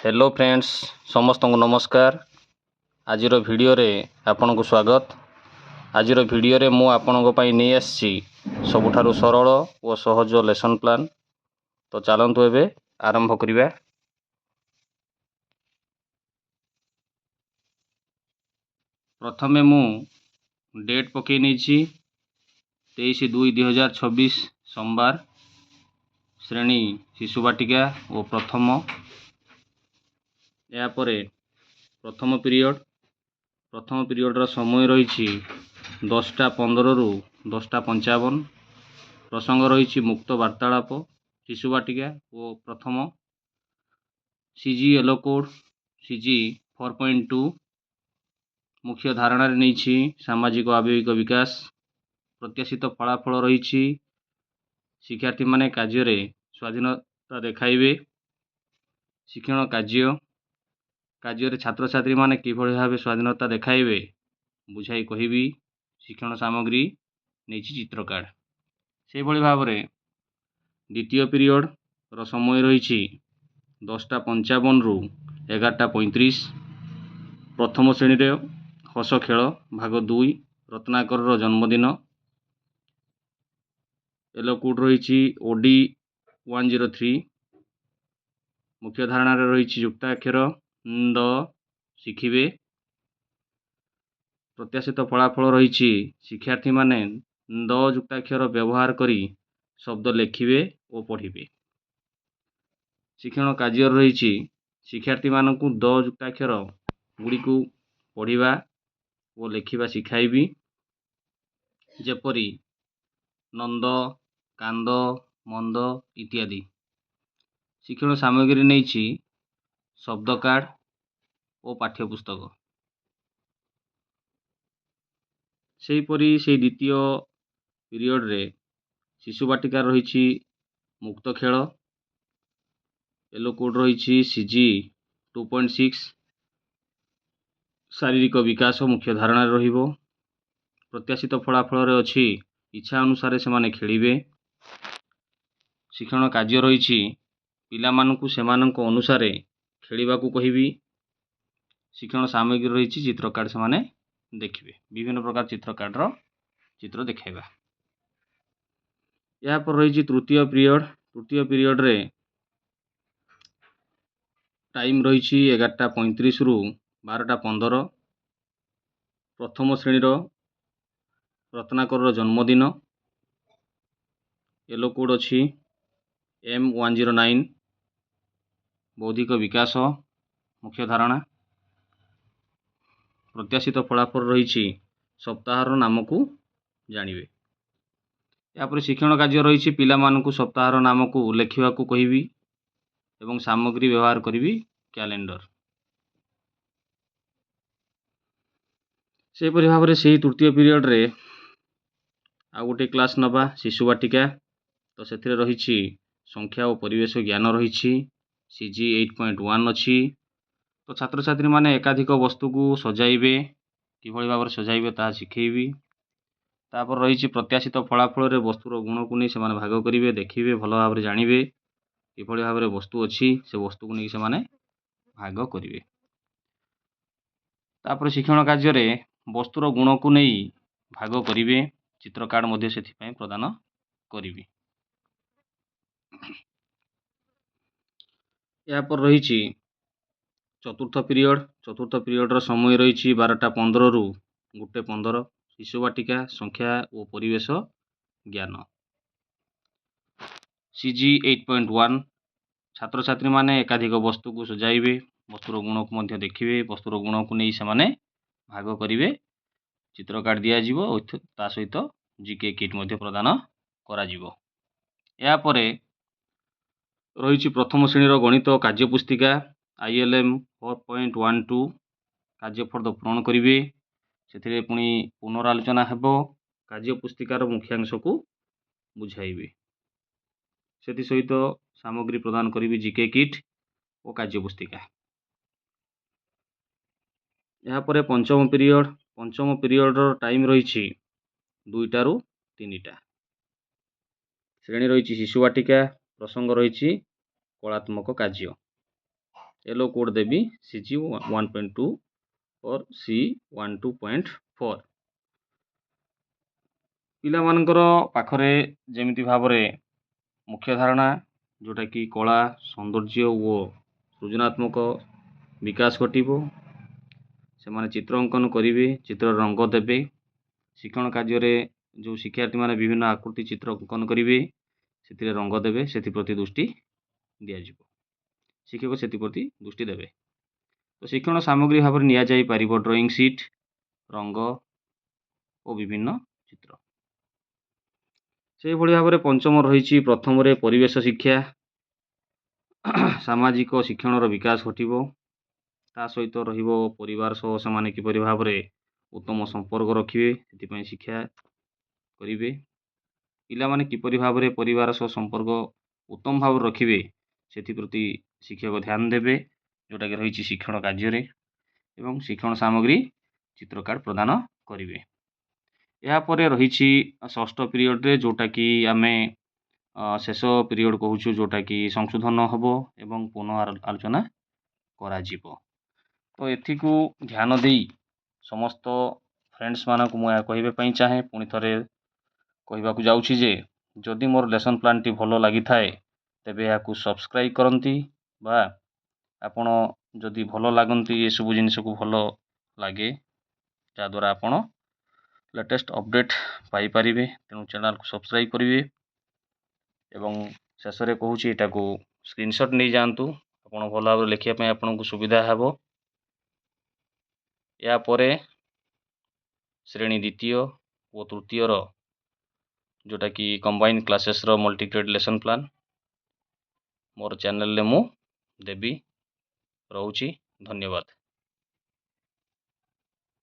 Hello friends समस्त को नमस्कार। आजिर वीडियो रे आपन को स्वागत। आजिर वीडियो रे मु आपन को पई नहीं आसी सबुठारु सरल और सहज लेसन प्लान। तो चलतु एबे आरंभ करिबा। प्रथमे मु डेट पकई नहीं 23/2/2026 सोमवार। श्रेणी शिशु बाटिका और प्रथम। यापर प्रथम पीरियड समय रही 10:15 रु 10:55। प्रसंग रही मुक्त वार्तालाप शिशु बाटिका और प्रथम। सीजी येलो कोड सीजी 4.2 मुख्य धारणा नहीं सामाजिक आवेगिक विकास। प्रत्याशित फलाफल रही शिक्षार्थी माने कार्य रे स्वाधीनता देखाइबे। शिक्षण कार्य छात्र छात्री माने किभଳି भाव स्वाधीनता देखाइबे बुझाई कहिबी। शिक्षण सामग्री नहीं चित्र कार्ड से भली भाव रे। द्वितीय पीरियड रो समय रही 10:55 रु 11:35। प्रथम श्रेणी रे हस खेल भाग 2 रत्नाकर रो जन्मदिन। येलो कोड रही ओडी 103। मुख्य धारणा रही युक्ताक्षर द शिखिबे। प्रत्याशित फलाफल रही शिक्षार्थी माने द युक्ताक्षर व्यवहार करी शब्द लेखिबे और पढ़िबे। शिक्षण कार्य रही शिक्षार्थी मानकु द युक्ताक्षर गुड़ी को पढ़िबा और लेखिबा शिखाइबी। जेपरी नंद कांद मंद इत्यादि। शिक्षण सामग्री नहीं शब्द कार्ड और पाठ्यपुस्तक। सेहीपरि से द्वितीय पीरियड रे शिशु बाटिका रही मुक्त खेल। येलो कोड रही सीजी 2.6 शारीरिक विकास मुख्य धारणा रहिबो। प्रत्याशित फलाफल रे अछि इच्छा अनुसार से माने खेलिबे। शिक्षण कार्य रही पिला मानकु सेमानंक अनुसार खेलिबा को कहिबी। शिक्षण सामग्री रही चित्र कार्ड से माने देखिए विभिन्न प्रकार चित्र कार्ड रो चित्र देखाइबा। या पर रही तृतीय पीरियड रे टाइम रही 11:35 रु 12:15। प्रथम श्रेणी रो रत्नाकर रो जन्मदिन। येलो कोड अछि M109 बौद्धिक विकास मुख्य धारणा। प्रत्याशित फलाफल रही सप्ताह नाम को जानिबे। यापर शिक्षण कार्य रही पिला मानकु सप्ताह नाम को लेखिबा को कहिबी एवं सामग्री व्यवहार करिबी कैलेंडर। से परि भाव से तृतीय पीरियड रे आ गोटे क्लास नबा शिशु बाटिका। तो से रही संख्या और परिवेश ज्ञान रही सीजी 8.1 अच्छी। तो छात्र छात्री माने एकाधिक वस्तु को सजाइबे किभଳି भाव सजाइबे ता शिखेबी। तापर रही प्रत्याशित फलाफल रे वस्तुर गुण को नहीं से माने भाग करिवे देखिबे भल भाव जानिबे किभଳି भाव वस्तु अच्छी से वस्तु को नहीं से माने भाग करिवे। तापर शिक्षण कार्य रे वस्तुर गुण को नहीं भाग करिवे चित्र कार्ड मध्य से प्रदान करिवे। या पर रही चतुर्थ पीरियड समय रही 12:15 रु 1:15। शिशु बाटिका संख्या और परिवेश ज्ञान सीजी 8.1। छात्र छात्री माने एकाधिक वस्तु को सजाइबे वस्तुर गुण को मध्य देखिबे वस्तुर गुण को नहीं से माने भाग करिवे चित्र कार्ड दिया जिवो ता सहित जीके किट मध्य प्रदान करा जिवो। या परे रही प्रथम श्रेणी गणित कार्य पुस्तिका ILM 4.12 कार्यफर्द पूरण करिवे से पुणी पुनरालोचना हेबो कार्य पुस्तिकार मुख्यांश को बुझाइबे से सहित सामग्री प्रदान करिवे जीके किट और कार्य पुस्तिका। या परे पंचम पीरियड टाइम रही 2टा रु 3टा। श्रेणी रही शिशु बाटिका। प्रसंग रही कलात्मक कार्य। येलो कोड देवी CG 1.2 और C12.4 ପିଲାମାନଙ୍କର ପାଖରେ ଯେମିତି ଭାବରେ ମୁଖ୍ୟ ଧାରଣା ଯେଉଁଟାକି କଳା ସୌନ୍ଦର୍ଯ୍ୟ ଓ ସୃଜନାତ୍ମକ ବିକାଶ ଘଟିବ। ସେମାନେ ଚିତ୍ର ଅଙ୍କନ କରିବେ, ଚିତ୍ର ରଙ୍ଗ ଦେବେ, ଶିକ୍ଷଣ କାର୍ଯ୍ୟରେ ଯେଉଁ ଶିକ୍ଷାର୍ଥୀମାନେ ବିଭିନ୍ନ ଆକୃତି ଚିତ୍ର ଅଙ୍କନ କରିବେ ସେଥିରେ ରଙ୍ଗ ଦେବେ, ସେଥିପ୍ରତି ଦୃଷ୍ଟି ଦିଆଯିବ। ଶିକ୍ଷକ ସେଥିପ୍ରତି ଦୃଷ୍ଟି ଦେବେ। ତ ଶିକ୍ଷଣ ସାମଗ୍ରୀ ଭାବରେ ନିଆଯାଇପାରିବ ଡ୍ରଇଂ ସିଟ୍, ରଙ୍ଗ ଓ ବିଭିନ୍ନ ଚିତ୍ର। ସେହିଭଳି ଭାବରେ ପଞ୍ଚମ ରହିଛି ପ୍ରଥମରେ ପରିବେଶ ଶିକ୍ଷା, ସାମାଜିକ ଶିକ୍ଷଣର ବିକାଶ ଘଟିବ। ତା ସହିତ ରହିବ ପରିବାର ସହ ସେମାନେ କିପରି ଭାବରେ ଉତ୍ତମ ସମ୍ପର୍କ ରଖିବେ ସେଥିପାଇଁ ଶିକ୍ଷା କରିବେ। ପିଲାମାନେ କିପରି ଭାବରେ ପରିବାର ସହ ସମ୍ପର୍କ ଉତ୍ତମ ଭାବରେ ରଖିବେ ସେଥିପ୍ରତି ଶିକ୍ଷକ ଧ୍ୟାନ ଦେବେ, ଯେଉଁଟାକି ରହିଛି ଶିକ୍ଷଣ କାର୍ଯ୍ୟରେ, ଏବଂ ଶିକ୍ଷଣ ସାମଗ୍ରୀ ଚିତ୍ର କାର୍ଡ଼ ପ୍ରଦାନ କରିବେ। ଏହାପରେ ରହିଛି ଷଷ୍ଠ ପିରିୟଡ଼ରେ ଯେଉଁଟାକି ଆମେ ଶେଷ ପିରିୟଡ଼ କହୁଛୁ, ଯେଉଁଟାକି ସଂଶୋଧନ ହେବ ଏବଂ ପୁନଃ ଆଲୋଚନା କରାଯିବ। ତ ଏଥିକୁ ଧ୍ୟାନ ଦେଇ ସମସ୍ତ ଫ୍ରେଣ୍ଡସ୍ମାନଙ୍କୁ ମୁଁ ଏହା କହିବା ପାଇଁ ଚାହେଁ, ପୁଣି ଥରେ କହିବାକୁ ଯାଉଛି ଯେ ଯଦି ମୋର ଲେସନ୍ ପ୍ଲାନ୍ଟି ଭଲ ଲାଗିଥାଏ ତେବେ ଏହାକୁ ସବସ୍କ୍ରାଇବ୍ କରନ୍ତି, ବା ଆପଣ ଯଦି ଭଲ ଲାଗନ୍ତି ଏସବୁ ଜିନିଷକୁ ଭଲ ଲାଗେ ଯାହାଦ୍ୱାରା ଆପଣ ଲେଟେଷ୍ଟ ଅପଡ଼େଟ୍ ପାଇପାରିବେ। ତେଣୁ ଚ୍ୟାନେଲକୁ ସବସ୍କ୍ରାଇବ୍ କରିବେ ଏବଂ ଶେଷରେ କହୁଛି ଏଟାକୁ ସ୍କ୍ରିନଶଟ୍ ନେଇଯାଆନ୍ତୁ, ଆପଣ ଭଲ ଭାବରେ ଲେଖିବା ପାଇଁ ଆପଣଙ୍କୁ ସୁବିଧା ହେବ। ଏହାପରେ ଶ୍ରେଣୀ ଦ୍ୱିତୀୟ ଓ ତୃତୀୟର ଯେଉଁଟାକି କମ୍ବାଇନ୍ କ୍ଲାସେସ୍ର ମଲ୍ଟିଗ୍ରେଡ୍ ଲେସନ୍ ପ୍ଲାନ୍ ମୋର ଚ୍ୟାନେଲରେ ମୁଁ ଦେବି। ରହୁଛି, ଧନ୍ୟବାଦ।